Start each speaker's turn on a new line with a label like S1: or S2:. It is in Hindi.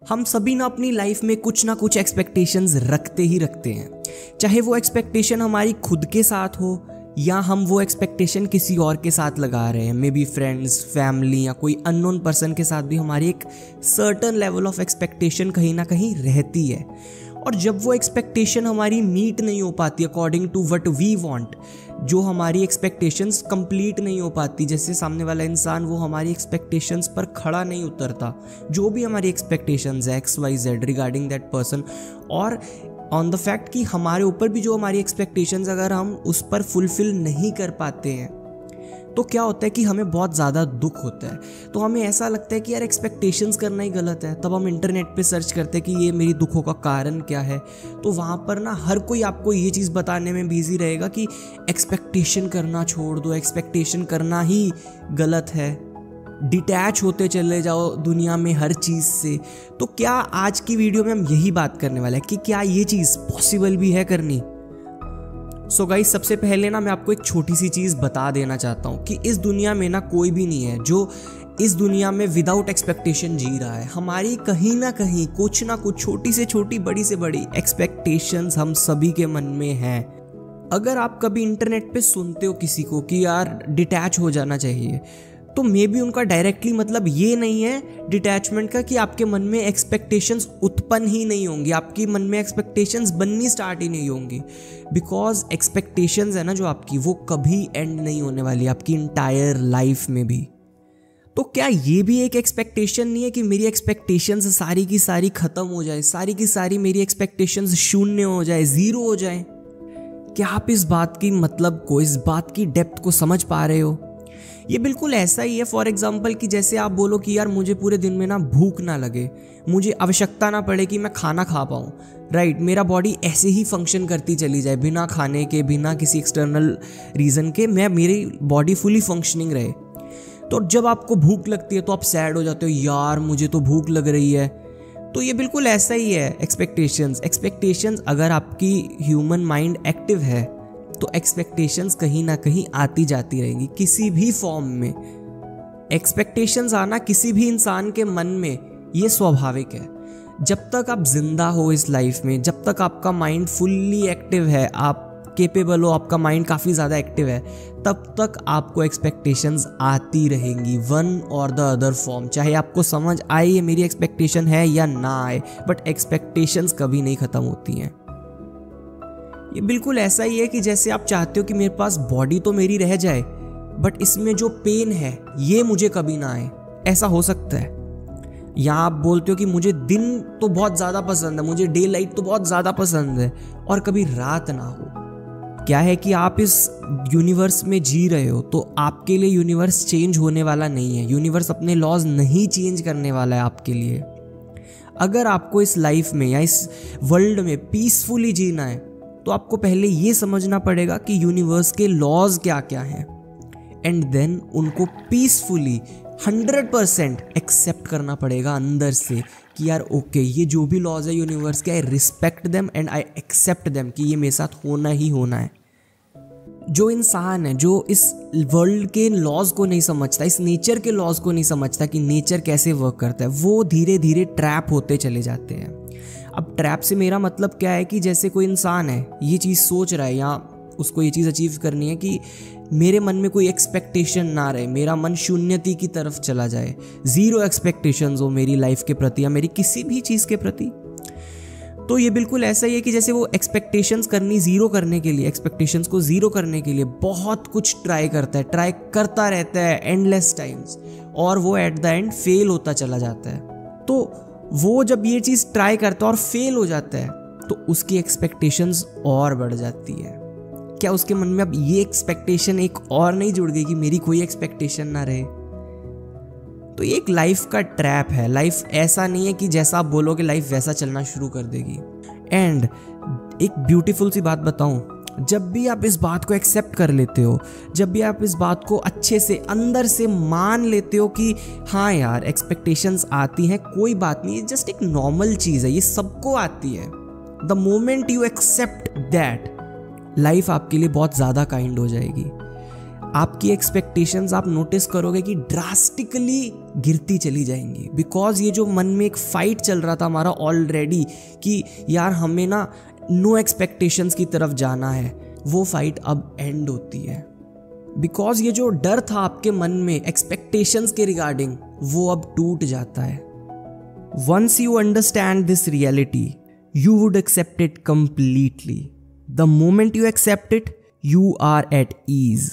S1: हम सभी ना अपनी लाइफ में कुछ ना कुछ एक्सपेक्टेशंस रखते ही रखते हैं, चाहे वो एक्सपेक्टेशन हमारी खुद के साथ हो या हम वो एक्सपेक्टेशन किसी और के साथ लगा रहे हैं, मे बी फ्रेंड्स, फैमिली या कोई अननोन पर्सन के साथ भी हमारी एक सर्टन लेवल ऑफ एक्सपेक्टेशन कहीं ना कहीं रहती है। और जब वो एक्सपेक्टेशन हमारी मीट नहीं हो पाती according to what we want, जो हमारी एक्सपेक्टेशंस कंप्लीट नहीं हो पाती, जैसे सामने वाला इंसान वो हमारी एक्सपेक्टेशंस पर खड़ा नहीं उतरता, जो भी हमारी एक्सपेक्टेशंस है XYZ रिगार्डिंग दैट पर्सन, और ऑन द फैक्ट कि हमारे ऊपर भी जो हमारी एक्सपेक्टेशंस अगर हम उस पर फुलफिल नहीं कर पाते हैं तो क्या होता है कि हमें बहुत ज़्यादा दुख होता है। तो हमें ऐसा लगता है कि यार एक्सपेक्टेशंस करना ही गलत है। तब हम इंटरनेट पे सर्च करते हैं कि ये मेरी दुखों का कारण क्या है। तो वहाँ पर ना हर कोई आपको ये चीज़ बताने में बिजी रहेगा कि एक्सपेक्टेशन करना छोड़ दो, एक्सपेक्टेशन करना ही गलत है, डिटैच होते चले जाओ दुनिया में हर चीज़ से। तो क्या आज की वीडियो में हम यही बात करने वाले हैं कि क्या ये चीज़ पॉसिबल भी है करनी। सो गाइस, सबसे पहले ना मैं आपको एक छोटी सी चीज़ बता देना चाहता हूँ कि इस दुनिया में ना कोई भी नहीं है जो इस दुनिया में विदाउट एक्सपेक्टेशन जी रहा है। हमारी कहीं ना कहीं कुछ ना कुछ छोटी से छोटी, बड़ी से बड़ी एक्सपेक्टेशंस हम सभी के मन में हैं। अगर आप कभी इंटरनेट पे सुनते हो किसी को कि यार डिटैच हो जाना चाहिए, तो मे बी उनका डायरेक्टली मतलब ये नहीं है डिटैचमेंट का कि आपके मन में एक्सपेक्टेशंस उत्पन्न ही नहीं होंगी, आपकी मन में एक्सपेक्टेशंस बननी स्टार्ट ही नहीं होंगी। बिकॉज एक्सपेक्टेशंस है ना जो आपकी, वो कभी एंड नहीं होने वाली आपकी इंटायर लाइफ में भी। तो क्या ये भी एक एक्सपेक्टेशन नहीं है कि मेरी एक्सपेक्टेशंस सारी की सारी खत्म हो जाए, सारी की सारी मेरी एक्सपेक्टेशंस शून्य हो जाए, जीरो हो जाए? क्या आप इस बात की मतलब को, इस बात की डेप्थ को समझ पा रहे हो? ये बिल्कुल ऐसा ही है फॉर एग्जाम्पल कि जैसे आप बोलो कि यार मुझे पूरे दिन में ना भूख ना लगे, मुझे आवश्यकता ना पड़े कि मैं खाना खा पाऊँ, राइट, मेरा बॉडी ऐसे ही फंक्शन करती चली जाए बिना खाने के, बिना किसी एक्सटर्नल रीज़न के, मेरी बॉडी फुली फंक्शनिंग रहे। तो जब आपको भूख लगती है तो आप सैड हो जाते हो, यार मुझे तो भूख लग रही है। तो ये बिल्कुल ऐसा ही है एक्सपेक्टेशंस अगर आपकी ह्यूमन माइंड एक्टिव है तो एक्सपेक्टेशंस कहीं ना कहीं आती जाती रहेंगी किसी भी फॉर्म में। एक्सपेक्टेशंस आना किसी भी इंसान के मन में ये स्वाभाविक है। जब तक आप जिंदा हो इस लाइफ में, जब तक आपका माइंड फुल्ली एक्टिव है, आप केपेबल हो, आपका माइंड काफ़ी ज़्यादा एक्टिव है, तब तक आपको एक्सपेक्टेशंस आती रहेंगी वन और द अदर फॉर्म। चाहे आपको समझ आए ये मेरी एक्सपेक्टेशन है या ना आए, बट एक्सपेक्टेशंस कभी नहीं ख़त्म होती हैं। ये बिल्कुल ऐसा ही है कि जैसे आप चाहते हो कि मेरे पास बॉडी तो मेरी रह जाए बट इसमें जो पेन है ये मुझे कभी ना आए, ऐसा हो सकता है। या आप बोलते हो कि मुझे दिन तो बहुत ज़्यादा पसंद है, मुझे डे लाइट तो बहुत ज़्यादा पसंद है, और कभी रात ना हो। क्या है कि आप इस यूनिवर्स में जी रहे हो तो आपके लिए यूनिवर्स चेंज होने वाला नहीं है, यूनिवर्स अपने लॉज नहीं चेंज करने वाला है आपके लिए। अगर आपको इस लाइफ में या इस वर्ल्ड में पीसफुली जीना है तो आपको पहले ये समझना पड़ेगा कि यूनिवर्स के लॉज क्या क्या हैं, एंड देन उनको पीसफुली 100% एक्सेप्ट करना पड़ेगा अंदर से कि यार ओके, ये जो भी लॉज है यूनिवर्स के, I respect them and I accept them कि ये मेरे साथ होना ही होना है। जो इंसान है जो इस वर्ल्ड के लॉज को नहीं समझता, इस नेचर के लॉज को नहीं समझता कि नेचर कैसे वर्क करता है, वो धीरे धीरे ट्रैप होते चले जाते हैं। अब ट्रैप से मेरा मतलब क्या है कि जैसे कोई इंसान है ये चीज़ सोच रहा है या उसको ये चीज़ अचीव करनी है कि मेरे मन में कोई एक्सपेक्टेशन ना रहे, मेरा मन शून्यता की तरफ चला जाए, ज़ीरो एक्सपेक्टेशंस हो मेरी लाइफ के प्रति या मेरी किसी भी चीज़ के प्रति। तो ये बिल्कुल ऐसा ही है कि जैसे वो एक्सपेक्टेशंस को ज़ीरो करने के लिए बहुत कुछ ट्राई करता रहता है एंडलेस टाइम्स, और वो एट द एंड फेल होता चला जाता है। तो वो जब ये चीज़ ट्राई करता है और फेल हो जाता है तो उसकी एक्सपेक्टेशंस और बढ़ जाती है। क्या उसके मन में अब ये एक्सपेक्टेशन एक और नहीं जुड़ गई कि मेरी कोई एक्सपेक्टेशन ना रहे? तो ये एक लाइफ का ट्रैप है। लाइफ ऐसा नहीं है कि जैसा आप बोलोगे लाइफ वैसा चलना शुरू कर देगी। एंड एक ब्यूटीफुल सी बात बताऊं, जब भी आप इस बात को एक्सेप्ट कर लेते हो, जब भी आप इस बात को अच्छे से अंदर से मान लेते हो कि हाँ यार एक्सपेक्टेशंस आती हैं, कोई बात नहीं, ये जस्ट एक नॉर्मल चीज़ है, ये सबको आती है। The moment you accept that, life आपके लिए बहुत ज़्यादा काइंड हो जाएगी। आपकी एक्सपेक्टेशंस आप नोटिस करोगे कि ड्रास्टिकली गिरती चली जाएंगी, बिकॉज ये जो मन में एक फाइट चल रहा था हमारा ऑलरेडी कि यार हमें ना नो एक्सपेक्टेशंस की तरफ जाना है, वो फाइट अब एंड होती है। बिकॉज ये जो डर था आपके मन में एक्सपेक्टेशंस के रिगार्डिंग, वो अब टूट जाता है। Once you understand this reality, you would accept it completely. The moment you accept it, you are at ease.